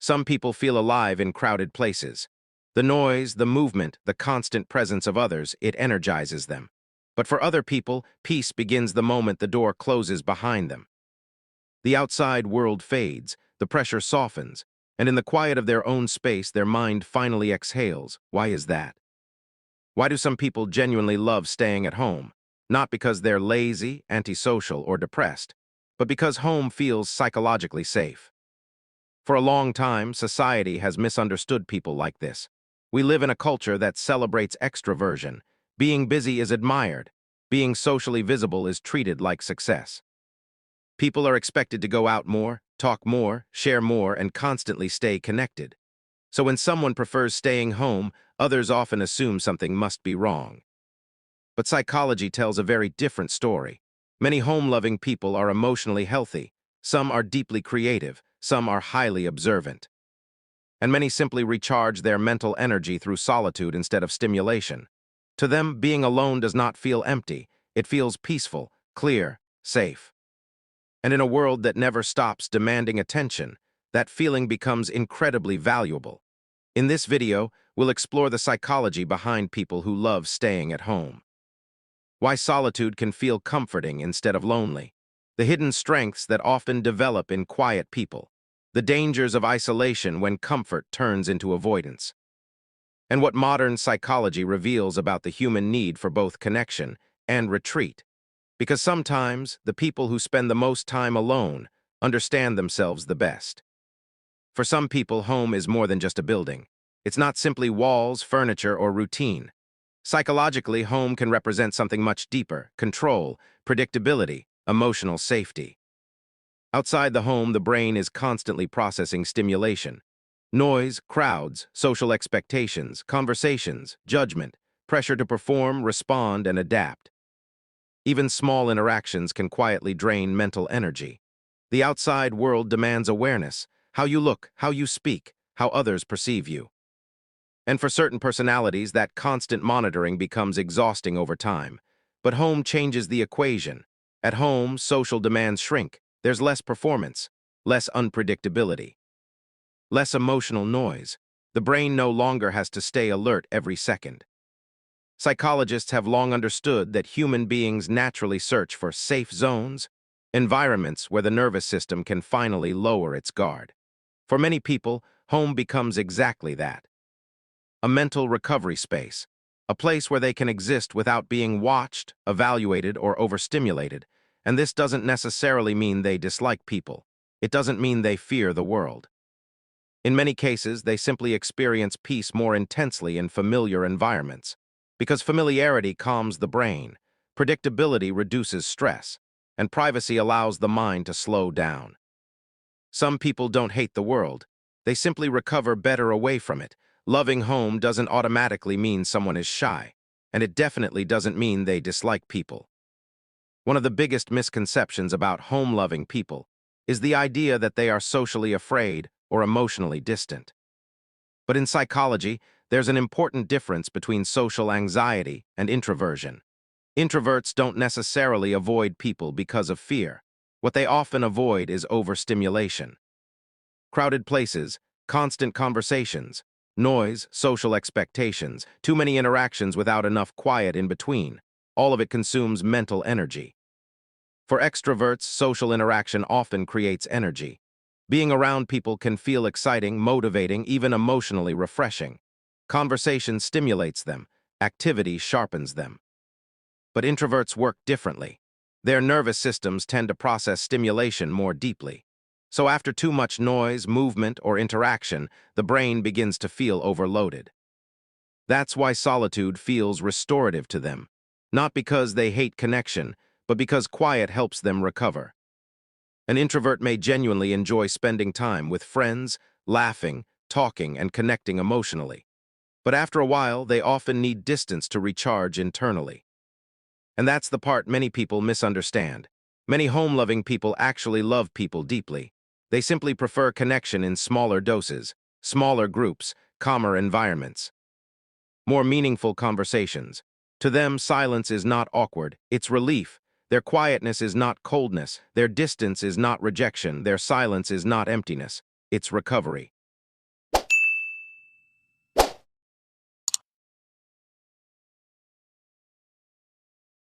Some people feel alive in crowded places. The noise, the movement, the constant presence of others, it energizes them. But for other people, peace begins the moment the door closes behind them. The outside world fades, the pressure softens, and in the quiet of their own space, their mind finally exhales. Why is that? Why do some people genuinely love staying at home? Not because they're lazy, antisocial, or depressed, but because home feels psychologically safe. For a long time, society has misunderstood people like this. We live in a culture that celebrates extroversion. Being busy is admired. Being socially visible is treated like success. People are expected to go out more, talk more, share more, and constantly stay connected. So when someone prefers staying home, others often assume something must be wrong. But psychology tells a very different story. Many home-loving people are emotionally healthy. Some are deeply creative. Some are highly observant. And many simply recharge their mental energy through solitude instead of stimulation. To them, being alone does not feel empty. It feels peaceful, clear, safe. And in a world that never stops demanding attention, that feeling becomes incredibly valuable. In this video, we'll explore the psychology behind people who love staying at home. Why solitude can feel comforting instead of lonely. The hidden strengths that often develop in quiet people. The dangers of isolation when comfort turns into avoidance. And what modern psychology reveals about the human need for both connection and retreat. Because sometimes, the people who spend the most time alone understand themselves the best. For some people, home is more than just a building. It's not simply walls, furniture, or routine. Psychologically, home can represent something much deeper: control, predictability, emotional safety. Outside the home, the brain is constantly processing stimulation. Noise, crowds, social expectations, conversations, judgment, pressure to perform, respond, and adapt. Even small interactions can quietly drain mental energy. The outside world demands awareness: how you look, how you speak, how others perceive you. And for certain personalities, that constant monitoring becomes exhausting over time. But home changes the equation. At home, social demands shrink. There's less performance, less unpredictability, less emotional noise. The brain no longer has to stay alert every second. Psychologists have long understood that human beings naturally search for safe zones, environments where the nervous system can finally lower its guard. For many people, home becomes exactly that. A mental recovery space, a place where they can exist without being watched, evaluated, or overstimulated. And this doesn't necessarily mean they dislike people. It doesn't mean they fear the world. In many cases, they simply experience peace more intensely in familiar environments. Because familiarity calms the brain, predictability reduces stress, and privacy allows the mind to slow down. Some people don't hate the world. They simply recover better away from it. Loving home doesn't automatically mean someone is shy, and it definitely doesn't mean they dislike people. One of the biggest misconceptions about home-loving people is the idea that they are socially afraid or emotionally distant. But in psychology, there's an important difference between social anxiety and introversion. Introverts don't necessarily avoid people because of fear. What they often avoid is overstimulation. Crowded places, constant conversations, noise, social expectations, too many interactions without enough quiet in between. All of it consumes mental energy. For extroverts, social interaction often creates energy. Being around people can feel exciting, motivating, even emotionally refreshing. Conversation stimulates them. Activity sharpens them. But introverts work differently. Their nervous systems tend to process stimulation more deeply. So after too much noise, movement, or interaction, the brain begins to feel overloaded. That's why solitude feels restorative to them. Not because they hate connection, but because quiet helps them recover. An introvert may genuinely enjoy spending time with friends, laughing, talking, and connecting emotionally. But after a while, they often need distance to recharge internally. And that's the part many people misunderstand. Many home-loving people actually love people deeply. They simply prefer connection in smaller doses, smaller groups, calmer environments, more meaningful conversations. To them, silence is not awkward, it's relief. Their quietness is not coldness, their distance is not rejection, their silence is not emptiness, it's recovery.